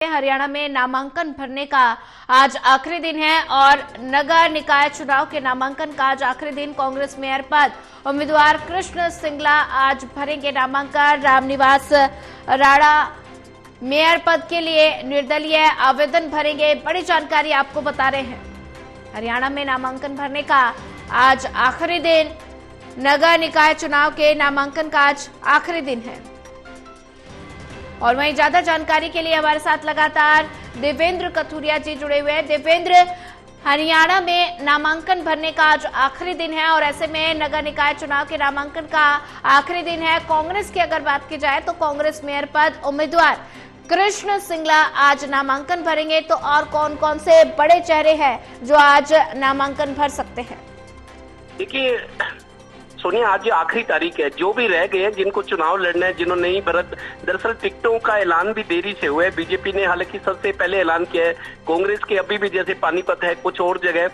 हरियाणा में नामांकन भरने का आज आखिरी दिन है और नगर निकाय चुनाव के नामांकन का आज आखिरी दिन। कांग्रेस मेयर पद उम्मीदवार कृष्ण सिंगला आज भरेंगे नामांकन। रामनिवास राणा मेयर पद के लिए निर्दलीय आवेदन भरेंगे। बड़ी जानकारी आपको बता रहे हैं। हरियाणा में नामांकन भरने का आज आखिरी दिन। नगर निकाय चुनाव के नामांकन का आज आखिरी दिन है और वहीं ज्यादा जानकारी के लिए हमारे साथ लगातार देवेंद्र कथुरिया जी जुड़े हुए हैं। देवेंद्र, हरियाणा में नामांकन भरने का आज आखिरी दिन है और ऐसे में नगर निकाय चुनाव के नामांकन का आखिरी दिन है। कांग्रेस की अगर बात की जाए तो कांग्रेस मेयर पद उम्मीदवार कृष्ण सिंगला आज नामांकन भरेंगे। तो और कौन कौन से बड़े चेहरे हैं जो आज नामांकन भर सकते हैं? देखिए सोनिया, आज आखिरी तारीख है। जो भी रह गए हैं जिनको चुनाव लड़ना है, जिन्होंने नहीं भरत, दरअसल टिकटों का ऐलान भी देरी से हुआ है। बीजेपी ने हालांकि सबसे पहले ऐलान किया है। कांग्रेस के अभी भी जैसे पानीपत है, कुछ और जगह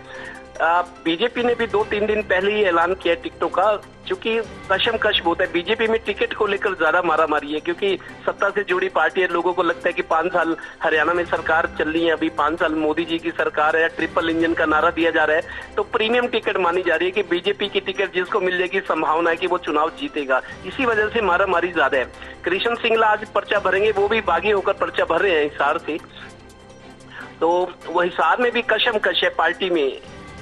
बीजेपी ने भी 2-3 दिन पहले ही ऐलान किया है टिकटों का। चूंकि कशमकश बहुत है बीजेपी में, टिकट को लेकर ज्यादा मारामारी है क्योंकि सत्ता से जुड़ी पार्टी है। लोगों को लगता है कि 5 साल हरियाणा में सरकार चल रही है, अभी 5 साल मोदी जी की सरकार है, ट्रिपल इंजन का नारा दिया जा रहा है, तो प्रीमियम टिकट मानी जा रही है कि बीजेपी की टिकट जिसको मिल जाएगी संभावना है कि वो चुनाव जीतेगा। इसी वजह से मारामारी ज्यादा है। कृष्ण सिंगला आज पर्चा भरेंगे, वो भी बागी होकर पर्चा भर रहे हैं हिसार से। तो वो हिसार में भी कशमकश है पार्टी में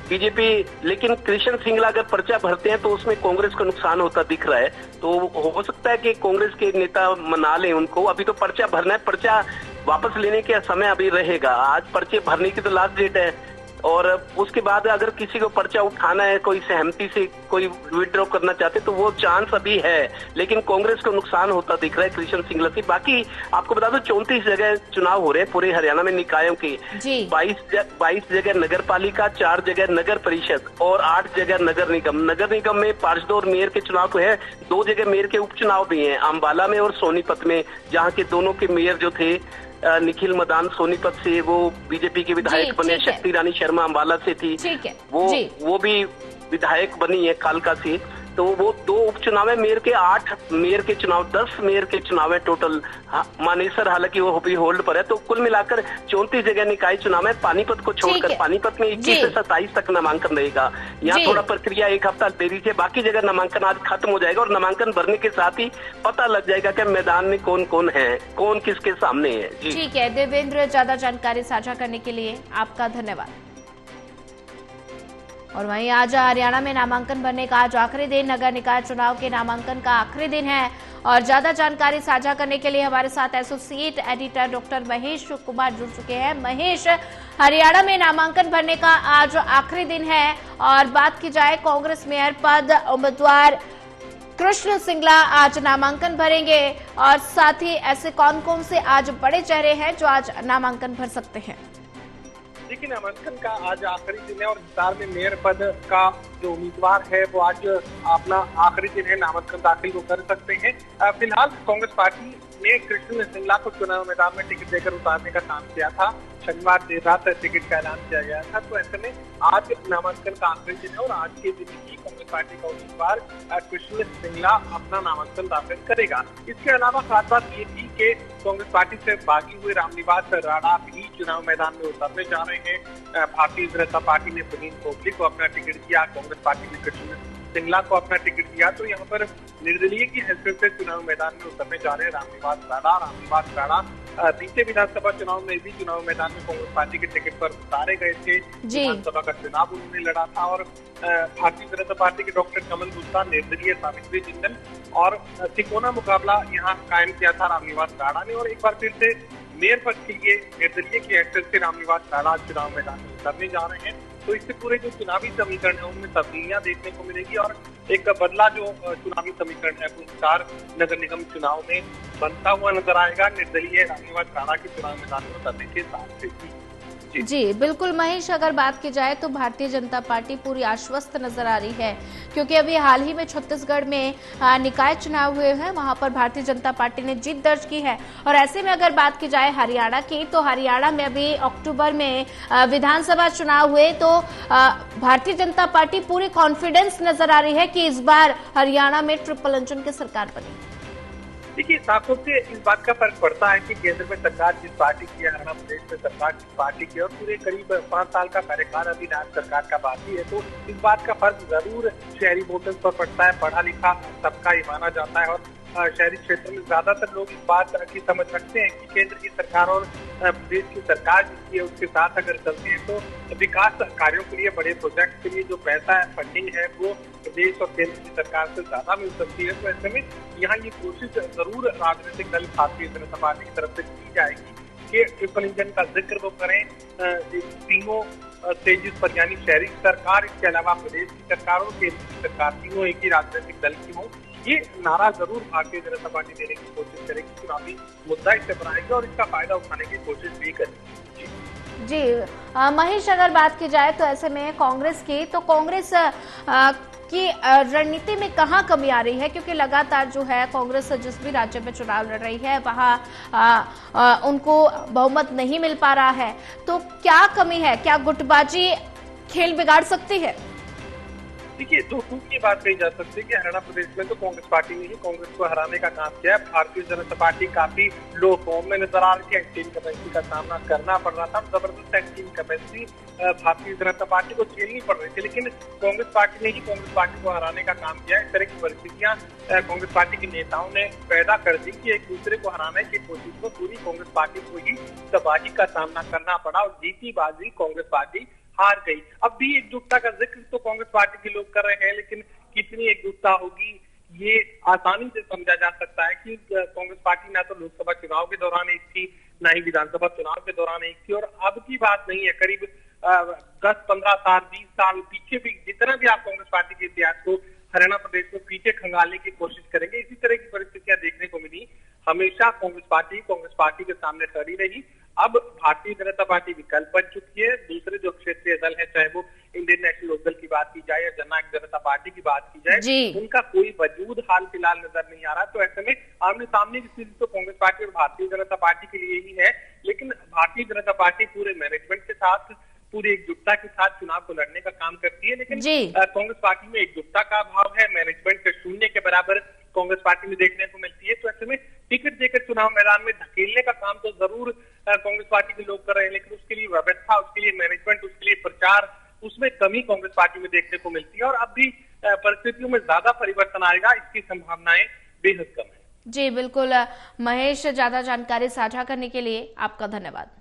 बीजेपी। लेकिन कृष्ण सिंगला अगर पर्चा भरते हैं तो उसमें कांग्रेस को नुकसान होता दिख रहा है। तो हो सकता है कि कांग्रेस के नेता मना लें उनको। अभी तो पर्चा भरना है, पर्चा वापस लेने का समय अभी रहेगा। आज पर्चे भरने की तो लास्ट डेट है और उसके बाद अगर किसी को पर्चा उठाना है, कोई सहमति से कोई विड्रॉ करना चाहते तो वो चांस अभी है। लेकिन कांग्रेस को नुकसान होता दिख रहा है कृष्ण सिंगला से। बाकी आपको बता दो 34 जगह चुनाव हो रहे हैं पूरे हरियाणा में निकायों के। 22 जगह नगर पालिका, 4 जगह नगर परिषद और 8 जगह नगर निगम। नगर निगम में पार्षद और मेयर के चुनाव तो है, 2 जगह मेयर के उपचुनाव भी हैं, अम्बाला में और सोनीपत में, जहाँ के दोनों के मेयर जो थे निखिल मदान सोनीपत से, वो बीजेपी के विधायक बने। शक्ति रानी शर्मा अम्बाला से थी, वो भी विधायक बनी है कालका से। तो वो 2 उपचुनाव है। मेयर के 8 मेयर के चुनाव, 10 मेयर के चुनाव है टोटल। मानेसर हालांकि वो भी होल्ड पर है। तो कुल मिलाकर 34 जगह निकाय चुनाव है। पानीपत को छोड़कर, पानीपत में 21 से 27 तक नामांकन रहेगा। यहाँ थोड़ा प्रक्रिया 1 हफ्ता देरी से, बाकी जगह नामांकन आज खत्म हो जाएगा और नामांकन भरने के साथ ही पता लग जाएगा कि मैदान में कौन कौन है, कौन किसके सामने है। ठीक है देवेंद्र, ज्यादा जानकारी साझा करने के लिए आपका धन्यवाद। और वहीं आज हरियाणा में नामांकन भरने का आज आखिरी दिन। नगर निकाय चुनाव के नामांकन का आखिरी दिन है और ज्यादा जानकारी साझा करने के लिए हमारे साथ associate editor doctor Mahesh Kumar जुड़ चुके हैं। महेश, हरियाणा में नामांकन भरने का आज आखिरी दिन है और बात की जाए कांग्रेस मेयर पद उम्मीदवार कृष्ण सिंगला आज नामांकन भरेंगे और साथ ही ऐसे कौन कौन से आज बड़े चेहरे हैं जो आज नामांकन भर सकते हैं? देखिए, नामांकन का आज आखिरी दिन है और हिसार में मेयर पद का जो उम्मीदवार है वो आज अपना आखिरी दिन है, नामांकन दाखिल वो कर सकते हैं। फिलहाल कांग्रेस पार्टी ने कृष्ण सिंगला को चुनाव मैदान में टिकट देकर उतारने का काम किया था। शनिवार देर रात टिकट का ऐलान किया गया था। तो ऐसे में आज नामांकन का आखिरी दिन है और आज के दिन ही कांग्रेस पार्टी का उम्मीदवार कृष्ण सिंगला अपना नामांकन दाखिल करेगा। इसके अलावा खास बात ये थी कि कांग्रेस पार्टी से बागी हुए रामनिवास राणा भी चुनाव मैदान में उतरने जा रहे हैं। भारतीय जनता पार्टी ने पुनीत कोहली को अपना टिकट दिया, कांग्रेस पार्टी ने कृष्ण सिंगला को अपना टिकट दिया। तो यहाँ पर निर्दलीय की हैसियत से चुनाव मैदान में उतरने जा रहे हैं रामनिवास राणा बीते विधानसभा चुनाव में भी चुनाव मैदान में कांग्रेस पार्टी के टिकट पर उतारे गए थे। विधानसभा का चुनाव उन्होंने लड़ा था और भारतीय जनता पार्टी के डॉक्टर कमल गुप्ता, निर्दलीय सावित्री जिंदल और तिकोना मुकाबला यहाँ कायम किया था रामनिवास राणा ने। और एक बार फिर से मेयर पद के लिए निर्दलीय की हैसियत से रामनिवास राणा चुनाव मैदान में उतरने जा रहे हैं। तो इससे पूरे जो चुनावी समीकरण है उनमें तब्दीलियां देखने को मिलेगी और एक बदला जो चुनावी समीकरण है हिसार नगर निगम चुनाव में बनता हुआ नजर आएगा निर्दलीय रामनिवास राणा के चुनाव मैदान में उतरने के साथ से। जी बिल्कुल महेश, अगर बात की जाए तो भारतीय जनता पार्टी पूरी आश्वस्त नजर आ रही है क्योंकि अभी हाल ही में छत्तीसगढ़ में निकाय चुनाव हुए हैं, वहां पर भारतीय जनता पार्टी ने जीत दर्ज की है। और ऐसे में अगर बात की जाए हरियाणा की, तो हरियाणा में अभी अक्टूबर में विधानसभा चुनाव हुए तो भारतीय जनता पार्टी पूरी कॉन्फिडेंस नजर आ रही है कि इस बार हरियाणा में ट्रिपल इंजन की सरकार बनी। देखिए, साफ तौर से इस बात का फर्क पड़ता है कि केंद्र में सरकार जिस पार्टी की है, हरियाणा प्रदेश में सरकार जिस पार्टी की है, और पूरे करीब 5 साल का कार्यकाल अभी राज्य सरकार का बाकी है। तो इस बात का फर्क जरूर शहरी वोटर्स पर पड़ता है। पढ़ा लिखा सबका ही माना जाता है, और शहरी क्षेत्र में ज्यादातर लोग इस बात की समझ रखते हैं कि केंद्र की सरकार और प्रदेश की सरकार जिसकी है उसके साथ अगर चलती है तो विकास कार्यों के लिए, बड़े प्रोजेक्ट के लिए जो पैसा है, फंडिंग है, वो प्रदेश और केंद्र की सरकार से ज्यादा मिल सकती है। तो ऐसे में यहाँ ये कोशिश जरूर राजनीतिक दल भारतीय जनता पार्टी की तरफ से की जाएगी कि ट्रिपल इंजन का जिक्र वो करें, तीनों स्टेजेस पर, यानी शहरी सरकार, इसके अलावा प्रदेश की सरकार और केंद्र की सरकार, तीनों एक ही राजनीतिक दल की हो। ये नारा जरूर भारतीय जनता पार्टी देने की कोशिश करेगी, चुनावी मुद्दा इससे बनाएगी और इसका फायदा उठाने की कोशिश भी करेगी। जी महेश, अगर बात की जाए तो ऐसे में कांग्रेस की, तो कांग्रेस की रणनीति में कहाँ कमी आ रही है? क्योंकि लगातार जो है कांग्रेस जिस भी राज्य में चुनाव लड़ रही है वहाँ उनको बहुमत नहीं मिल पा रहा है, तो क्या कमी है? क्या गुटबाजी खेल बिगाड़ सकती है? देखिए, दो टूक की बात कही जा सकती है कि हरियाणा प्रदेश में तो कांग्रेस पार्टी ने ही कांग्रेस को हराने का काम किया है। भारतीय जनता पार्टी काफी लो फॉर्म में नजर आ रही थी, एंटी इनकम्बेंसी का सामना करना पड़ रहा था, जबरदस्त anti incumbency Bharatiya Janata party को झेलनी पड़ रही थी, लेकिन कांग्रेस पार्टी ने ही कांग्रेस पार्टी को हराने का काम किया। इस तरह की परिस्थितियां कांग्रेस पार्टी के नेताओं ने पैदा कर दी कि एक दूसरे को हराने की कोशिश में पूरी कांग्रेस पार्टी को ही तबाही का सामना करना पड़ा और जीती बाजी कांग्रेस पार्टी हार गई। अब भी एकजुटता का जिक्र तो कांग्रेस पार्टी के लोग कर रहे हैं, लेकिन कितनी एकजुटता होगी ये आसानी से समझा जा सकता है कि कांग्रेस पार्टी ना तो लोकसभा चुनाव के दौरान एक थी, ना ही विधानसभा चुनाव के दौरान एक थी, और अब की बात नहीं है, करीब 10-15 साल 20 साल पीछे भी, जितना भी आप कांग्रेस पार्टी के इतिहास को हरियाणा प्रदेश में पीछे खंगालने की कोशिश करेंगे, इसी तरह की परिस्थितियां देखने को मिली। हमेशा कांग्रेस पार्टी के सामने खड़ी रही। अब भारतीय जनता पार्टी विकल्प बन चुकी है। दूसरे जो क्षेत्रीय दल है, चाहे वो इंडियन नेशनल लोकदल की बात की जाए या जननायक जनता पार्टी की बात की जाए, उनका कोई वजूद हाल फिलहाल नजर नहीं आ रहा। तो ऐसे में आमने सामने की स्थिति तो कांग्रेस पार्टी और भारतीय जनता पार्टी के लिए ही है, लेकिन भारतीय जनता पार्टी पूरे मैनेजमेंट के साथ, पूरी एकजुटता के साथ चुनाव को लड़ने का काम करती है, लेकिन कांग्रेस पार्टी में एकजुटता का अभाव है, मैनेजमेंट के शून्य के बराबर कांग्रेस पार्टी में देखने को मिलती है। तो ऐसे में टिकट देकर चुनाव मैदान में धकेलने का काम तो जरूर कांग्रेस पार्टी के लोग कर रहे हैं, लेकिन उसके लिए व्यवस्था, उसके लिए मैनेजमेंट, उसके लिए प्रचार, उसमें कमी कांग्रेस पार्टी में देखने को मिलती है। और अब भी परिस्थितियों में ज्यादा परिवर्तन आएगा, इसकी संभावनाएं बेहद कम है। जी बिल्कुल महेश, ज्यादा जानकारी साझा करने के लिए आपका धन्यवाद।